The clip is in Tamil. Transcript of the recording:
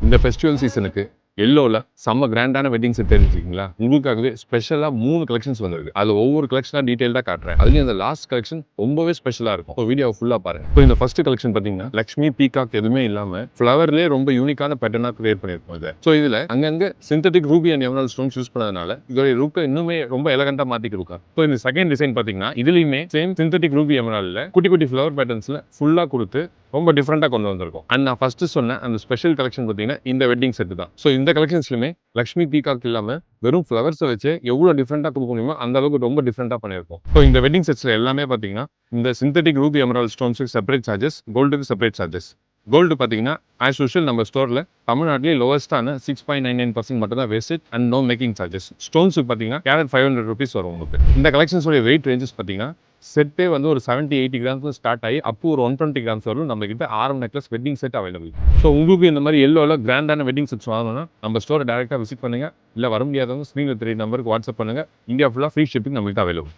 இந்த ஃபெஸ்டிவல் சீசனுக்கு எல்லோவில் செம்ம கிராண்டான வெட்டிங் செட் தெரிஞ்சுக்கிங்களா? உங்களுக்காகவே ஸ்பெஷலாக 3 கலெக்ஷன்ஸ் வந்திருக்கு. அது ஒவ்வொரு கலெக்ஷனாக டீட்டெயிலாக காட்டுறேன். அதுலேயும் இந்த லாஸ்ட் கலெக்ஷன் ரொம்பவே ஸ்பெஷலாக இருக்கும். இப்போ வீடியோ ஃபுல்லாக பாருங்க. இப்போ இந்த ஃபர்ஸ்ட் கலெக்ஷன் பார்த்தீங்கன்னா லக்ஷ்மி பீகாக் எதுவுமே இல்லாமல் ஃப்ளவர்லேயே ரொம்ப யூனிக்கான பேட்டர்னாக கிரியேட் பண்ணியிருக்கோம் இதை. ஸோ இதில் அங்கங்கே synthetic Ruby and emerald stones use பண்ணதுனால இதோட லுக்கை இன்னுமே ரொம்ப எலகண்டாக மாற்றிட்டு இருக்கா. இப்போ இந்த செகண்ட் டிசைன் பார்த்தீங்கன்னா இதுலேயுமே சேம் சிந்தட்டிக் ரூபி எமரால்டில் குட்டி குட்டி ஃப்ளவர் பேட்டர்ன்ஸில் ஃபுல்லாக கொடுத்து ரொம்ப டிஃப்ரெண்ட்டாக கொண்டு வந்திருக்கும். அண்ட் நான் ஃபர்ஸ்ட் சொன்ன அந்த ஸ்பெஷல் கலெக்ஷன் பார்த்தீங்கன்னா இந்த வெட்டிங் செட் தான். ஸோ இந்த கலெக்ஷன்ஸ்லுமே லக்ஷ்மி பீகாக் இல்லாமல் வெறும் ஃப்ளவர்ஸை வச்சு எவ்வளோ டிஃப்ரெண்ட்டாக கொடுக்க முடியுமோ அந்த அளவுக்கு ரொம்ப டிஃப்ரெண்ட்டாக பண்ணியிருக்கும். ஸோ இந்த வெட்டிங் செட்ஸில் எல்லாமே பார்த்தீங்கன்னா இந்த சிந்தட்டிக் ரூபி எமரால்ட் ஸ்டோன்ஸுக்கு செப்பரேட் சார்ஜஸ், கோல்டுக்கு செப்பரேட் சார்ஜஸ். கோல்டு பார்த்தீங்கன்னா ஆஸ் யூஷுவல் நம்ம ஸ்டோரில் தமிழ்நாட்டிலே லோவஸ்ட்டான 6.99% மட்டும் தான் wastage and no making charges. ஸ்டோன்ஸுக்கு பார்த்தீங்கன்னா கேரட் 500 rupees வரும் உங்களுக்கு. இந்த கலெக்ஷன்ஸோட வெயிட் ரேஞ்சஸ் பார்த்தீங்கன்னா செட்டே வந்து ஒரு 70-80 கிராம்ஸ் ஸ்டார்ட் ஆகி அப் ஒரு 120 கிராம்ஸ் வரும். நம்ம கிட்ட ஆரம் necklace wedding set available. So உங்களுக்கு இந்த மாதிரி எல்லோவில் கிராண்டான வெட்டிங் செட்ஸ் வாங்கணும்னா நம்ம ஸ்டோரை டேரெக்டாக விசிட் பண்ணுங்கள். இல்லை வர முடியாதவங்க ஸ்க்ரீனில் 3 நம்பருக்கு வாட்ஸ்அப் பண்ணுங்கள். இந்தியா ஃபுல்லாக ஃப்ரீ ஷிப்பிங் நம்மகிட்ட அவைலபிள்.